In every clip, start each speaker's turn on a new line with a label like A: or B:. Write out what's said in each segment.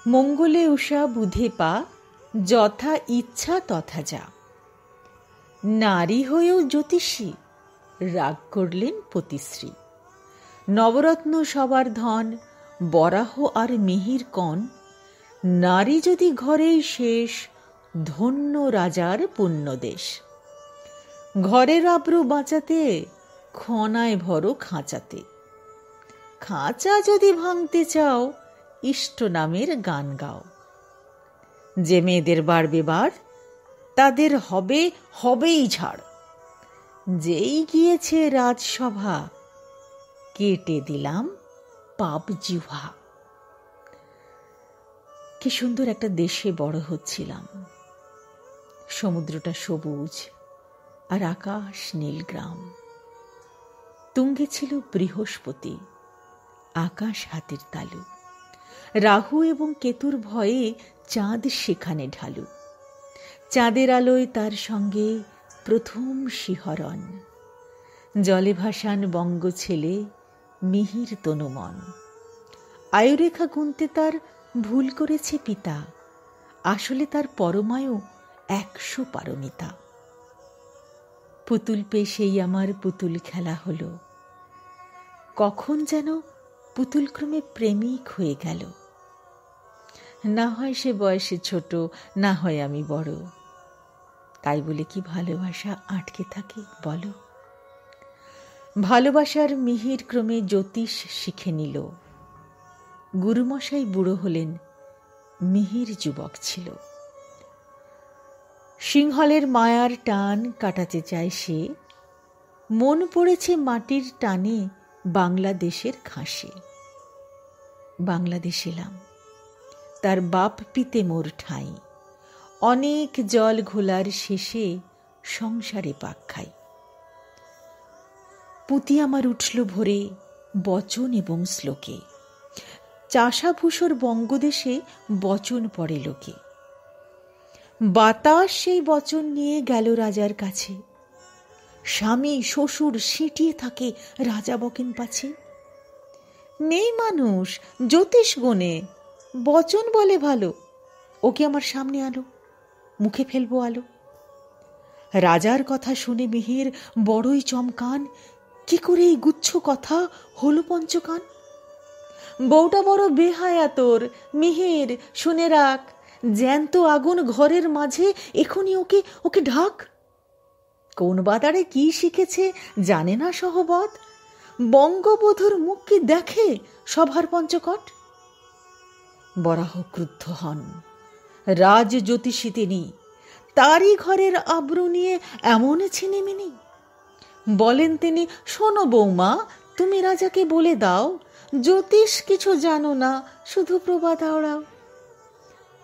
A: মঙ্গলে উষা বুধে পা, যথা ইচ্ছা তথা যা। নারী হয়েও জ্যোতিষী, রাগ করলেন পতিশ্রী। নবরত্ন সবার ধন, বরাহ আর মিহির কণ। নারী যদি ঘরেই শেষ, ধন্য রাজার পুণ্যদেশ। ঘরের আব্রু বাঁচাতে, খনায় ভরো খাঁচাতে। খাঁচা যদি ভাঙতে চাও, ইষ্ট নামের গান গাও। যে মেয়েদের বাড়বে বার, তাদের হবেই ঝাড়। যেই গিয়েছে রাজসভা, কেটে দিলাম পাপ জিহ্বা। কি সুন্দর একটা দেশে বড় হচ্ছিলাম। সমুদ্রটা সবুজ আর আকাশ নীলগ্রাম। তুঙ্গে ছিল বৃহস্পতি, আকাশ হাতের তালু। রাহু এবং কেতুর ভয়ে চাঁদ সেখানে ঢালু। চাঁদের আলোয় তার সঙ্গে প্রথম শিহরণ। জলে ভাসান বঙ্গ ছেলে, মিহির তনুমন। আয়ুরেখা গুনতে তার ভুল করেছে পিতা, আসলে তার পরমায়ু 100 পারমিতা। পুতুল পেয়ে সেই আমার পুতুল খেলা হলো। কখন যেন পুতুল ক্রমে প্রেমিক হয়ে গেল। না হয় সে বয়সে ছোট, না হয় আমি বড়। তাই বলে কি ভালোবাসা আটকে থাকে বলো? ভালোবাসার মিহির ক্রমে জ্যোতিষ শিখে নিল। গুরুমশাই বুড়ো হলেন, মিহির যুবক ছিল। সিংহলের মায়ার টান কাটাতে চায় সে। মন পড়েছে মাটির টানে বাংলাদেশের ঘাসে। বাংলাদেশ এলাম, তার বাপ পিতে মোর ঠাঁই। অনেক জল ঘোলার শেষে সংসারে পাক খাই। পুঁতি আমার উঠল ভোরে বচন এবং শ্লোকে। চাষাভূষর বঙ্গদেশে বচন পড়ে লোকে। বাতাস সেই বচন নিয়ে গেল রাজার কাছে। স্বামী শ্বশুর সিঁটিয়ে থাকে রাজা বকেন পাছে। মেয়ে মানুষ জ্যোতিষ গোনে, বচন বলে ভালো। ওকে আমার সামনে আলো, মুখে ফেলবো আলো। রাজার কথা শুনে মিহির বড়ই চমকান। কি করে এই গুচ্ছ কথা হলো পঞ্চকান? বউটা বড় বেহায়া তোর, মিহির শুনে রাখ। জ্যান্ত আগুন ঘরের মাঝে, এখনই ওকে ঢাক। কোন বাদারে কি শিখেছে জানে না সহবত। বঙ্গবধূর মুখ কি দেখে সভার পঞ্চকট? বরাহ ক্রুদ্ধ হন, রাজ জ্যোতিষী তিনি। তারই ঘরের আব্রু নিয়ে এমন ছিনিমিনি। বলেন তিনি, শোনো বৌমা, তুমি রাজাকে বলে দাও, জ্যোতিষ কিছু জানো না, শুধু প্রবাদ আওড়াও।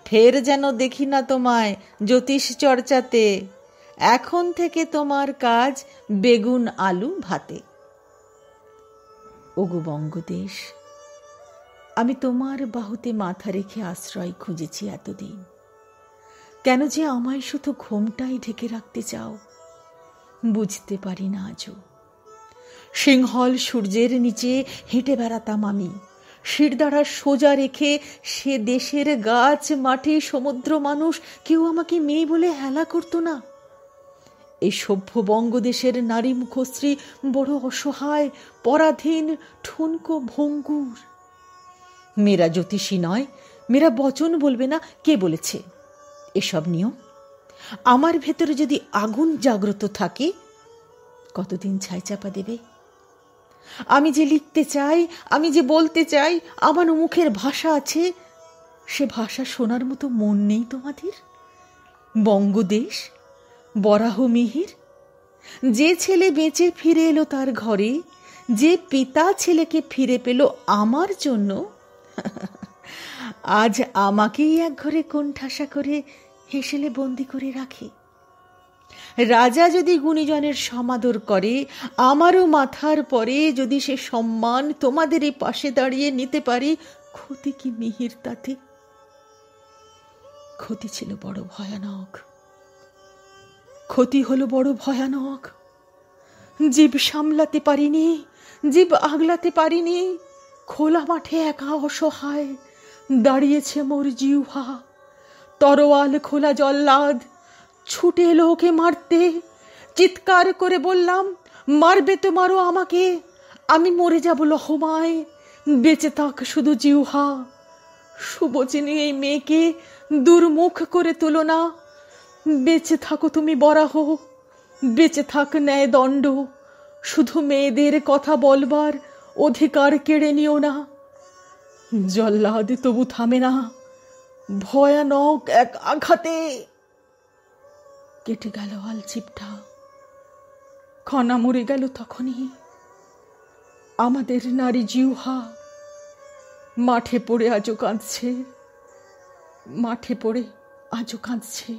A: ফের যেন দেখি না তোমায় জ্যোতিষ চর্চাতে। এখন থেকে তোমার কাজ বেগুন আলু ভাতে। ওগো বঙ্গদেশ, আমি তোমার বাহুতে মাথা রেখে আশ্রয় খুঁজেছি এতদিন। কেন যে আমায় শুধু ঘোমটাই ঢেকে রাখতে চাও, বুঝতে পারি না আজও। সিংহল সূর্যের নিচে হেঁটে বেড়াতাম আমি। শিরদাঁড়া সোজা রেখে সে দেশের গাছ মাটি সমুদ্র মানুষ কেউ আমাকে মেয়ে বলে হেলা করতো না। এই সভ্য বঙ্গদেশের নারী মুখশ্রী বড় অসহায়, পরাধীন, ঠুনকো, ভঙ্গুর। মেয়েরা জ্যোতিষী নয়, মেয়েরা বচন বলবে না, কে বলেছে এসব নিয়ম? আমার ভেতরে যদি আগুন জাগ্রত থাকে, কতদিন ছাই চাপা দেবে? আমি যে লিখতে চাই, আমি যে বলতে চাই, আমার মুখের ভাষা আছে। সে ভাষা শোনার মতো মন নেই তোমাদের? বঙ্গদেশ, বরাহ মিহির, যে ছেলে বেঁচে ফিরে এলো তার ঘরে, যে পিতা ছেলেকে ফিরে পেল আমার জন্য, আজ আমাকেই এক ঘরে কোণঠাসা করে হেসেলে বন্দি করে রাখে। রাজা যদি গুণীজনের সমাদর করে, আমারও মাথার পরে যদি সে সম্মান তোমাদের এই পাশে দাঁড়িয়ে নিতে পারে, ক্ষতি কি মিহির তাতে? ক্ষতি ছিল বড় ভয়ানক, ক্ষতি হলো বড় ভয়ানক। জীব সামলাতে পারিনি, জীব আগলাতে পারিনি। খোলা মাঠে একা অসহায়, দাঁড়িয়েছে মোর জিহ্বা, তরোয়াল খোলা জল্লাদ ছুটে এলো ওকে মারতে। চিৎকার করে বললাম, মারবে তো মারো আমাকে, আমি মরে যাব লহমায়, বেঁচে থাক শুধু জিহ্বা। সুবচিনী এই মেয়েকে দুর্মুখ করে তুলো না, বেঁচে থাকো তুমি বরাহ, বেঁচে থাক ন্যায় দণ্ড, শুধু মেয়েদের কথা বলবার অধিকার কেড়ে নিও না। জল্লাদ তবু থামে না, ভয়ানক এক আঘাতে কেটে গেল আলচিপটা। খনা মরে গেল তখনই। আমাদের নারী জিহ্বা মাঠে পড়ে আজও কাঁদছে, মাঠে পড়ে আজও কাঁদছে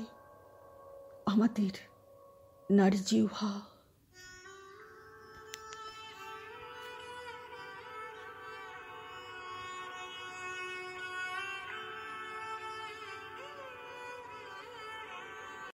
A: আমাদের নারী জিহ্বা।